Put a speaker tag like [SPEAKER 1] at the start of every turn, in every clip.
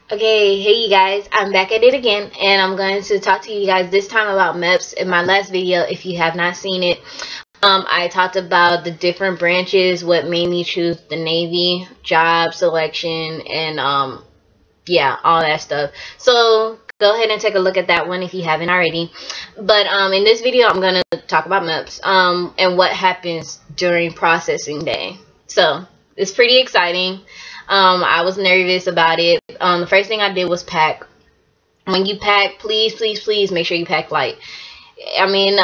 [SPEAKER 1] Okay, hey you guys, I'm back at it again, and I'm going to talk to you guys this time about MEPs. In my last video, if you have not seen it, I talked about the different branches, what made me choose the Navy, job selection, and yeah, all that stuff. So go ahead and take a look at that one if you haven't already. But in this video, I'm going to talk about MEPs and what happens during processing day. So it's pretty exciting. I was nervous about it. The first thing I did was pack. When you pack, please make sure you pack light. I mean,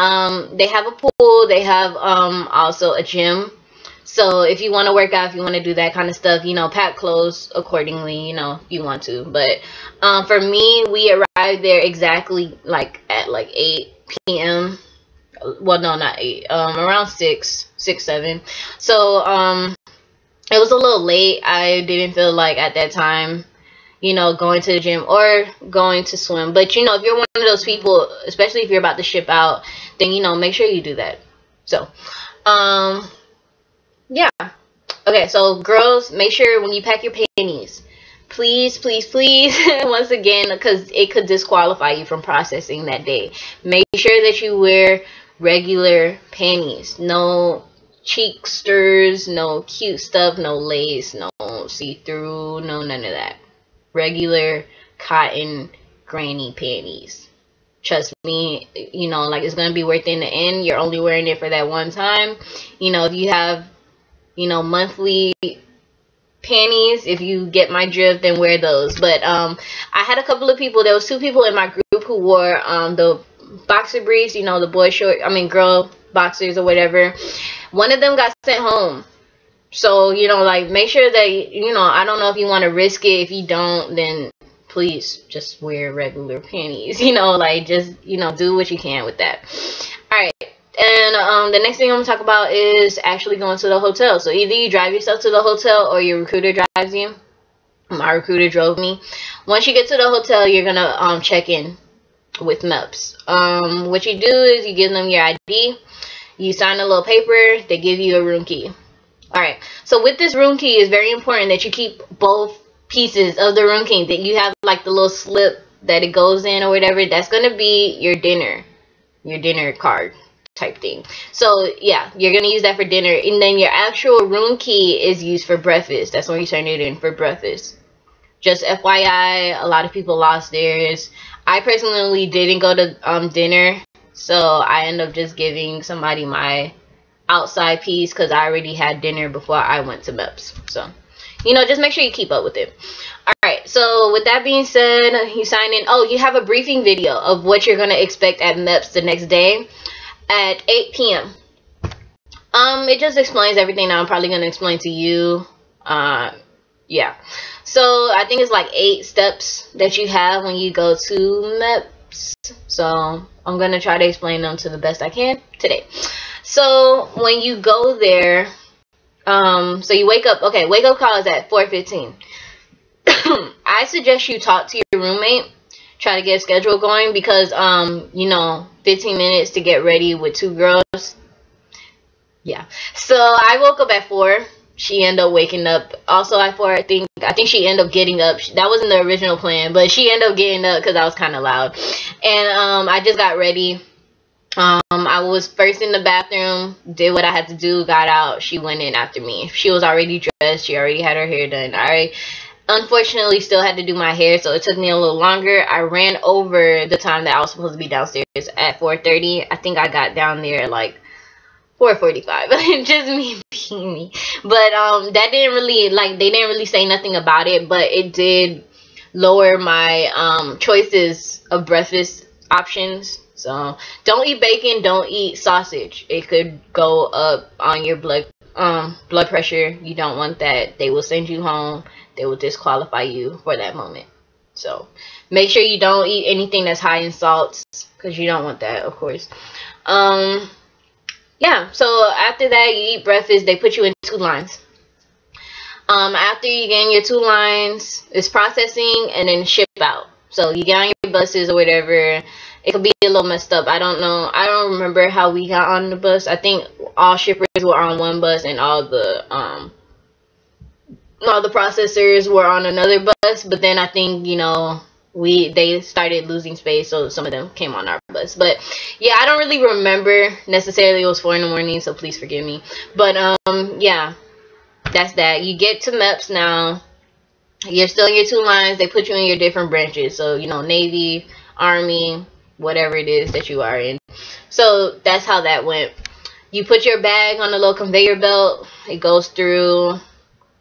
[SPEAKER 1] they have a pool. They have also a gym. So if you want to work out, if you want to do that kind of stuff, you know, pack clothes accordingly, you know, if you want to. But for me, we arrived there exactly at 8 p.m. Well, no, not 8. Around 6, 7. So it was a little late. I didn't feel like at that time, you know, going to the gym or going to swim. But, you know, if you're one of those people, especially if you're about to ship out, then, you know, make sure you do that. So, yeah. Okay, so girls, make sure when you pack your panties, please, once again, because it could disqualify you from processing that day. Make sure that you wear regular panties. No cheeksters, no cute stuff, no lace, no see-through, no none of that. Regular cotton granny panties. Trust me, you know, like, it's gonna be worth it in the end. You're only wearing it for that one time. You know, if you have, you know, monthly panties, if you get my drift, then wear those. But I had a couple of people, there was 2 people in my group who wore the boxer briefs, you know, the boy short, girl boxers or whatever. One of them got sent home. So, you know, like, make sure that, you know, I don't know if you want to risk it. If you don't, then please just wear regular panties. You know, like, just, you know, do what you can with that. Alright. And the next thing I'm going to talk about is actually going to the hotel. So either you drive yourself to the hotel or your recruiter drives you. My recruiter drove me. Once you get to the hotel, you're going to check in with MEPs. What you do is you give them your ID. You sign a little paper. They give you a room key. Alright, so with this room key, it's very important that you keep both pieces of the room key. That you have like the little slip that it goes in or whatever. That's going to be your dinner card type thing. So yeah, you're going to use that for dinner. And then your actual room key is used for breakfast. That's when you turn it in for breakfast. Just FYI, a lot of people lost theirs. I personally didn't go to dinner. So I end up just giving somebody my outside piece because I already had dinner before I went to MEPs. So, you know, just make sure you keep up with it. Alright, so with that being said, you sign in. Oh, you have a briefing video of what you're going to expect at MEPs the next day at 8 p.m. It just explains everything that I'm probably going to explain to you. Yeah. So I think it's like 8 steps that you have when you go to MEPs. So I'm going to try to explain them to the best I can today. So when you go there, so you wake up. Okay, wake up call is at 4:15. I suggest you talk to your roommate, try to get a schedule going, because you know, 15 minutes to get ready with 2 girls. Yeah. So I woke up at 4. She ended up waking up also at 4. I think she ended up getting up. That wasn't the original plan, but she ended up getting up because I was kind of loud. And I just got ready. I was first in the bathroom, did what I had to do, got out. She went in after me. She was already dressed. She already had her hair done. I unfortunately still had to do my hair, so it took me a little longer. I ran over the time that I was supposed to be downstairs at 4:30. I think I got down there at like 4:45. Just me being me. But that didn't really, like, they didn't really say nothing about it, but it did lower my choices of breakfast options. So don't eat bacon, don't eat sausage. It could go up on your blood pressure. You don't want that. They will send you home. They will disqualify you for that moment. So make sure you don't eat anything that's high in salts, because you don't want that, of course. Yeah, so after that, you eat breakfast. They put you in 2 lines. After you get in your 2 lines, it's processing and then ship out. So you get on your buses or whatever. It could be a little messed up. I don't know. I don't remember how we got on the bus. I think all shippers were on one bus and all the all the processors were on another bus, but then I think, you know, they started losing space, so some of them came on our bus. But yeah, I don't really remember necessarily. It was 4 in the morning, so please forgive me. But yeah, that's that. You get to MEPs now. You're still in your 2 lines. They put you in your different branches, so you know, Navy, Army, whatever it is that you are in. So that's how that went. You put your bag on the little conveyor belt. It goes through.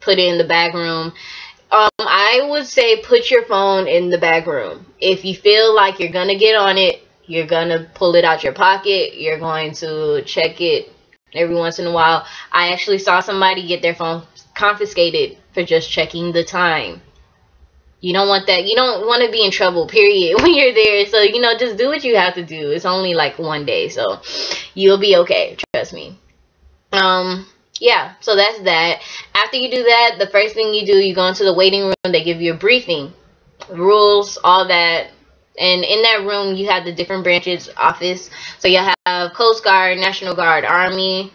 [SPEAKER 1] Put it in the bag room. I would say put your phone in the bag room. If you feel like you're gonna get on it, you're gonna pull it out your pocket, you're going to check it every once in a while. I actually saw somebody get their phone confiscated for just checking the time. You don't want that. You don't want to be in trouble, period, when you're there. So, you know, just do what you have to do. It's only like 1 day, so you'll be okay, trust me. Yeah, so that's that. After you do that, the first thing you do, you go into the waiting room. They give you a briefing, rules, all that. And in that room, you have the different branches office. So you have Coast Guard, National Guard, Army,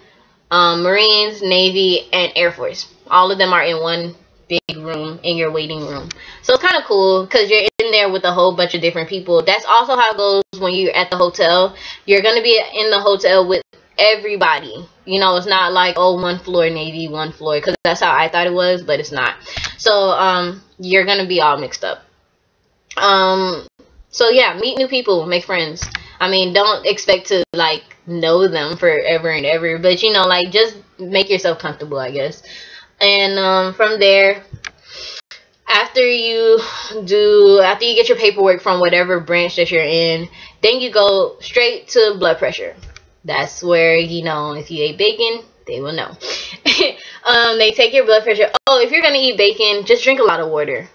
[SPEAKER 1] Marines, Navy, and Air Force. All of them are in one big room in your waiting room. So it's kind of cool because you're in there with a whole bunch of different people. That's also how it goes when you're at the hotel. You're going to be in the hotel with everybody. You know, it's not like, oh, 1 floor Navy, 1 floor, because that's how I thought it was, but it's not. So you're gonna be all mixed up. So yeah, meet new people, make friends. I mean, don't expect to like know them forever and ever, but you know, like, just make yourself comfortable, I guess. And from there, after you get your paperwork from whatever branch that you're in, then you go straight to blood pressure. That's where, you know, if you ate bacon, they will know. They take your blood pressure. Oh, if you're going to eat bacon, just drink a lot of water.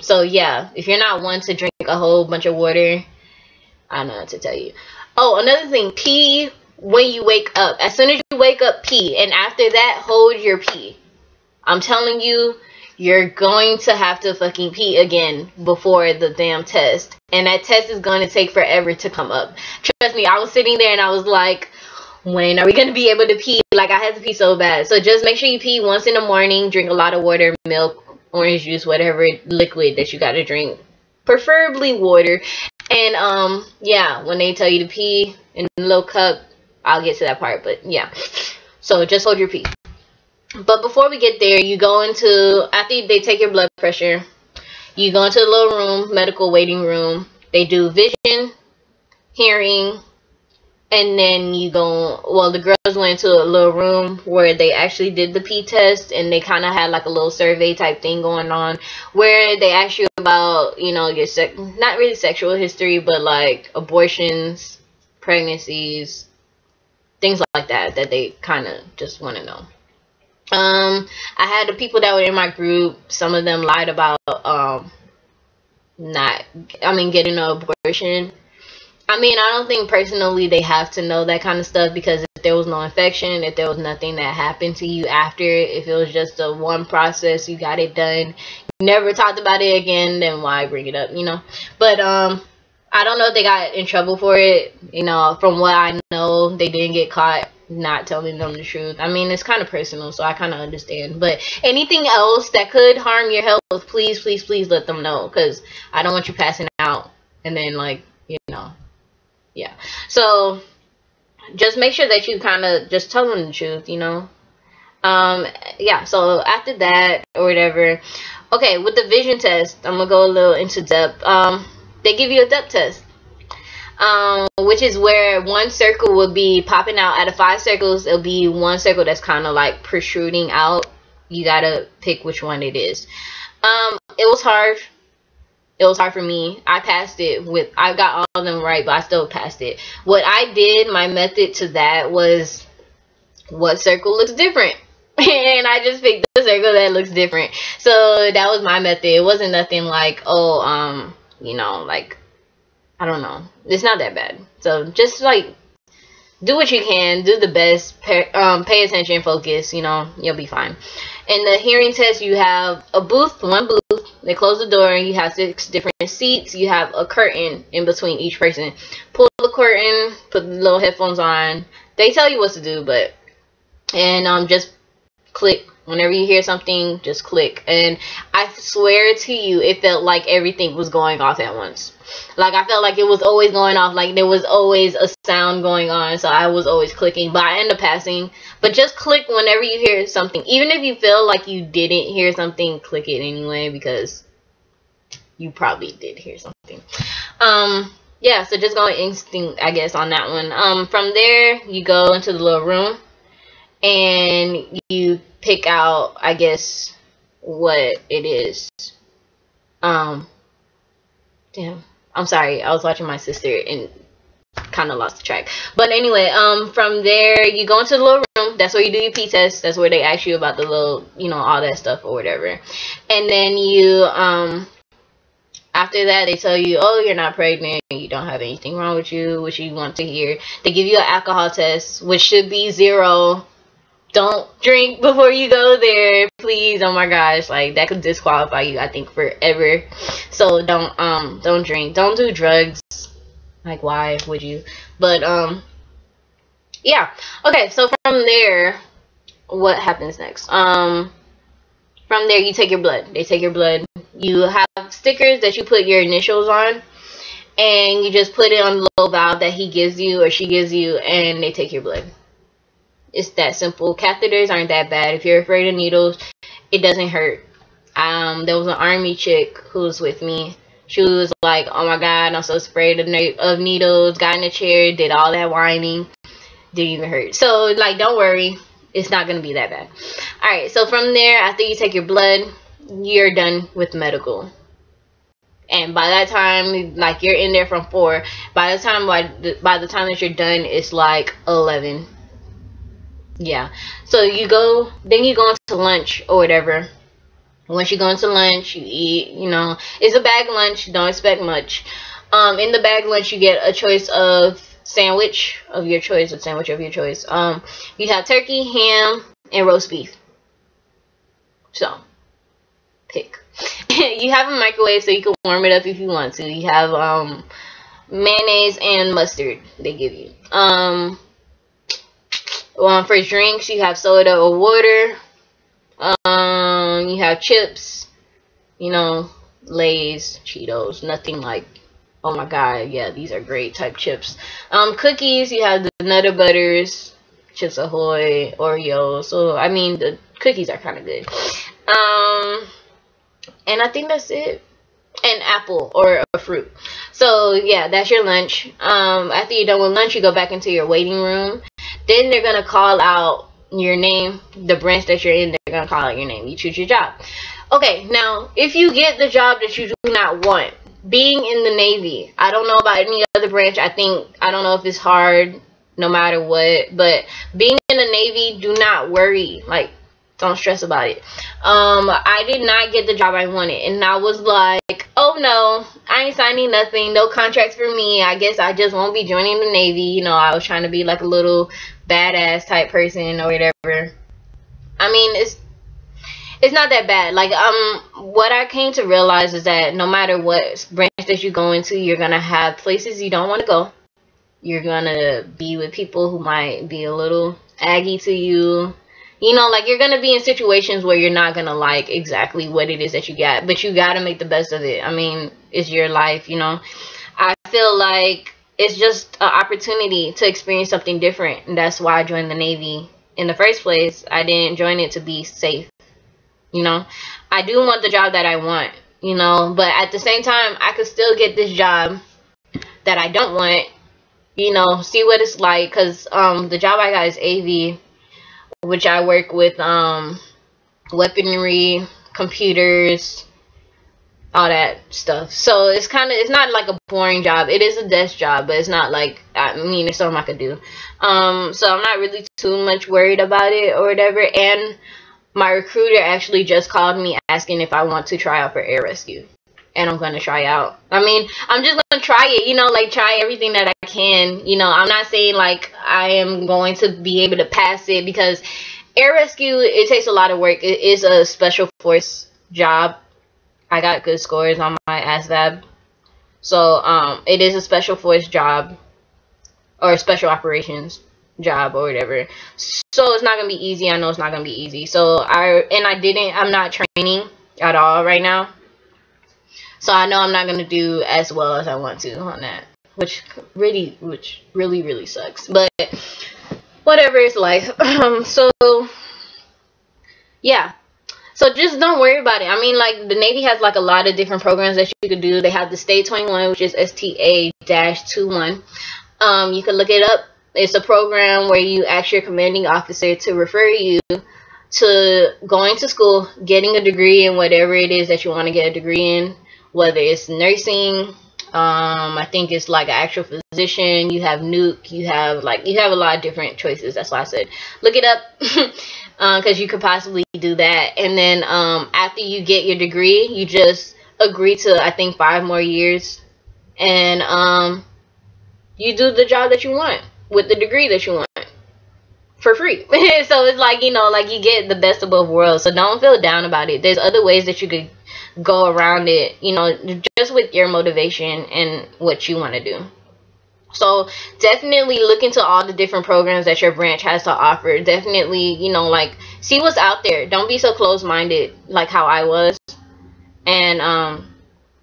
[SPEAKER 1] So yeah, if you're not one to drink a whole bunch of water, I don't know what to tell you. Oh, another thing, pee when you wake up. As soon as you wake up, pee. And after that, hold your pee. I'm telling you, you're going to have to fucking pee again before the damn test. And that test is going to take forever to come up. Trust me, I was sitting there and I was like, when are we going to be able to pee? Like, I had to pee so bad. So just make sure you pee once in the morning. Drink a lot of water, milk, orange juice, whatever liquid that you got to drink. Preferably water. And, yeah, when they tell you to pee in a little cup, I'll get to that part. But, yeah. So just hold your pee. But before we get there, you go into, after they take your blood pressure, you go into the little room, medical waiting room. They do vision, hearing, and then you go, well, the girls went into a little room where they actually did the pee test, and they kind of had like a little survey type thing going on where they ask you about, you know, your not really sexual history, but like abortions, pregnancies, things like that they kind of just want to know. I had the people that were in my group, some of them lied about getting an abortion. I mean, I don't think personally they have to know that kind of stuff, because if there was no infection, if there was nothing that happened to you after, if it was just a one process, you got it done, you never talked about it again, then why bring it up, you know? But I don't know if they got in trouble for it. You know, from what I know, they didn't get caught not telling them the truth. I mean, it's kind of personal, so I kind of understand. But anything else that could harm your health, please, please, please let them know, because I don't want you passing out and then, like, you know, yeah. So just make sure that you kind of just tell them the truth, you know. Yeah, so after that or whatever, okay, with the vision test, I'm gonna go a little into depth. They give you a depth test, which is where one circle will be popping out. Out of 5 circles, it'll be one circle that's kind of like protruding out. You gotta pick which one it is. It was hard. It was hard for me. I passed it I got all of them right, but I still passed it. What I did, my method to that was, what circle looks different? And I just picked the circle that looks different. So that was my method. It wasn't nothing like, oh, you know, like, I don't know. It's not that bad. So just like, do what you can, do the best, pay attention, focus, you know, you'll be fine. In the hearing test, you have a booth, one booth. They close the door, and you have 6 different seats. You have a curtain in between each person. Pull the curtain, put the little headphones on. They tell you what to do, but, and just click Whenever you hear something, just click. And I swear to you, it felt like everything was going off at once. Like, I felt like it was always going off. Like, there was always a sound going on. So I was always clicking. But I end up passing. But just click whenever you hear something. Even if you feel like you didn't hear something, click it anyway. Because you probably did hear something. Yeah, so just go instinct, I guess, on that one. From there, you go into the little room. And you pick out, I guess, what it is. Damn. I'm sorry. I was watching my sister and kind of lost the track. But anyway, from there, you go into the little room. That's where you do your P test. That's where they ask you about the little, you know, all that stuff or whatever. And then you, after that, they tell you, oh, you're not pregnant. You don't have anything wrong with you, which you want to hear. They give you an alcohol test, which should be 0. Don't drink before you go there, please. Oh my gosh, like that could disqualify you, I think, forever. So don't drink, don't do drugs. Like, why would you? But yeah. Okay, so from there, what happens next? From there, you take your blood. They take your blood. You have stickers that you put your initials on, and you just put it on the little valve that he gives you or she gives you, and they take your blood. It's that simple. Catheters aren't that bad. If you're afraid of needles, it doesn't hurt. There was an army chick who was with me. She was like, oh my god, I'm so afraid of needles. Got in a chair, did all that whining. Didn't even hurt. So, like, don't worry. It's not going to be that bad. Alright, so from there, after you take your blood, you're done with medical. And by that time, like, you're in there from 4. By the time that you're done, it's like 11. Yeah, so you go, then you go into lunch or whatever. Once you go into lunch, you eat, you know, it's a bag lunch, don't expect much. In the bag lunch, you get a choice of sandwich of your choice. You have turkey, ham, and roast beef. So, pick. You have a microwave so you can warm it up if you want to. You have mayonnaise and mustard they give you. For drinks, you have soda or water. You have chips, you know, Lay's, Cheetos, nothing like, oh my god, yeah, these are great type chips. Cookies, you have the Nutter Butters, Chips Ahoy, Oreos. So, I mean, the cookies are kind of good. And I think that's it. An apple or a fruit. So, yeah, that's your lunch. After you're done with lunch, you go back into your waiting room. Then they're going to call out your name, the branch that you're in, they're going to call out your name. You choose your job. Okay, now, if you get the job that you do not want, being in the Navy, I don't know about any other branch. I don't know if it's hard no matter what, but being in the Navy, do not worry. Like, don't stress about it. I did not get the job I wanted, and I was like, oh no, I ain't signing nothing, no contracts for me. I guess I just won't be joining the Navy. You know, I was trying to be like a little badass type person or whatever. I mean, it's not that bad. Like, what I came to realize is that no matter what branch that you go into, you're gonna have places you don't want to go. You're gonna be with people who might be a little aggy to you. You know, like, you're going to be in situations where you're not going to like exactly what it is that you got. But you got to make the best of it. I mean, it's your life, you know. I feel like it's just an opportunity to experience something different. And that's why I joined the Navy in the first place. I didn't join it to be safe, you know. I do want the job that I want, you know. But at the same time, I could still get this job that I don't want, you know, see what it's like. Because the job I got is AV, which I work with weaponry, computers, all that stuff. So it's not like a boring job. It is a desk job, but it's not like, I mean, it's something I could do. So I'm not really too much worried about it or whatever. And my recruiter actually just called me asking if I want to try out for air rescue. And I'm going to try out. I mean, I'm just going to try it, you know, like, try everything that I can. You know, I'm not saying, like, I am going to be able to pass it, because air rescue, it takes a lot of work. It is a special force job. I got good scores on my ASVAB. So, it is a special force job, or special operations. job or whatever. So it's not gonna be easy. I know it's not gonna be easy. So I'm not training at all right now. So I know I'm not gonna do as well as I want to on that, which really sucks. But whatever, it's life. So yeah. So just don't worry about it. I mean, like, the Navy has like a lot of different programs that you could do. They have the Stay 21, which is STA-21. You can look it up. It's a program where you ask your commanding officer to refer you to going to school, getting a degree in whatever it is that you want to get a degree in, whether it's nursing. I think it's like an actual physician. You have nuke. You have a lot of different choices. That's why I said look it up. Because you could possibly do that. And then after you get your degree, you just agree to, I think, 5 more years. And you do the job that you want with the degree that you want for free. So it's like, like you get the best of both worlds. So don't feel down about it. There's other ways that you could go around it, just with your motivation and what you want to do. So definitely look into all the different programs that your branch has to offer. Definitely, see what's out there. Don't be so closed-minded like how I was. And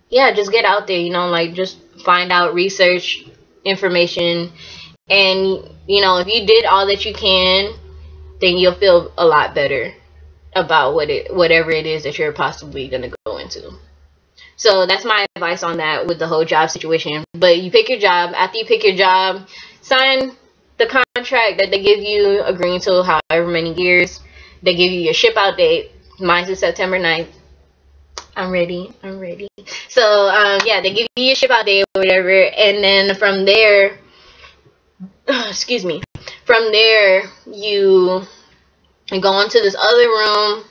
[SPEAKER 1] yeah, just get out there, just find out, research information. And if you did all that you can, then you'll feel a lot better about whatever it is that you're possibly going to go into. So that's my advice on that with the whole job situation. But you pick your job. After you pick your job, sign the contract that they give you, agreeing to however many years. They give you your ship out date. Mine's is September 9th. I'm ready. So yeah, they give you your ship out date or whatever. And then from there, excuse me, from there you go into this other room.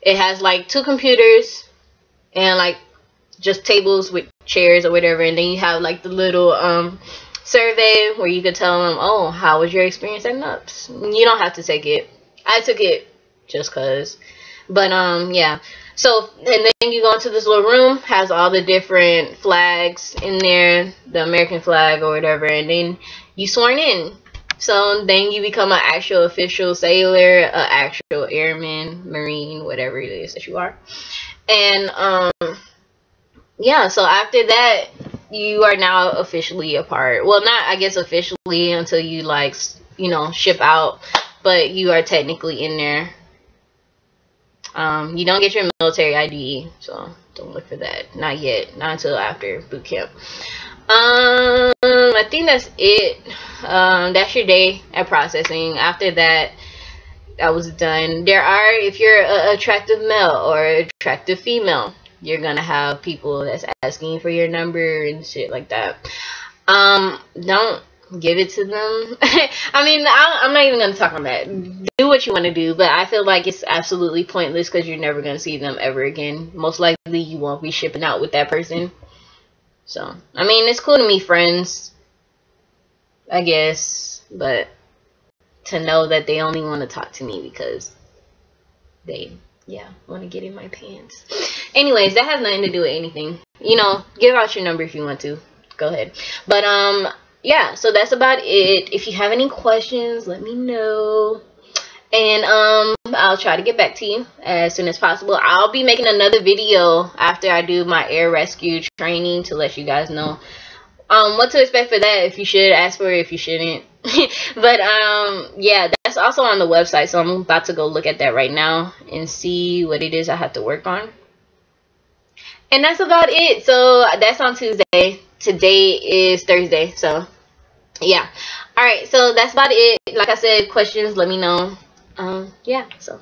[SPEAKER 1] It has like 2 computers and like just tables with chairs or whatever, and then you have like the little survey where you could tell them, oh, how was your experience at MEPs? You don't have to take it. I took it just cause. But yeah. So and then you go into this little room, has all the different flags in there, the American flag or whatever, and then you sworn in. So then you become an actual official sailor, an actual airman, marine, whatever it is that you are. And yeah, so after that, you are now officially a part. Well, not, I guess, officially until you, like, ship out. But you are technically in there. You don't get your military ID, so don't look for that. Not yet. Not until after boot camp. I think that's it. That's your day at processing. After that, I was done. There are, if you're an attractive male or attractive female, you're gonna have people that's asking for your number and shit like that. Don't give it to them. I mean, I'm not even gonna talk on that. Do what you want to do, but I feel like it's absolutely pointless because you're never gonna see them ever again. Most likely, you won't be shipping out with that person. So, I mean, it's cool to meet friends, I guess, but to know that they only want to talk to me because they, want to get in my pants. Anyways, that has nothing to do with anything. Give out your number if you want to. Go ahead. But, yeah, so that's about it. If you have any questions, let me know. And, I'll try to get back to you as soon as possible. I'll be making another video after I do my air rescue training to let you guys know what to expect for that. If you should ask for it, if you shouldn't. But yeah, that's also on the website, so I'm about to go look at that right now and see what it is I have to work on. And that's about it. So that's on Tuesday. Today is Thursday, so yeah. All right, so that's about it. Like I said, questions, let me know. Yeah, so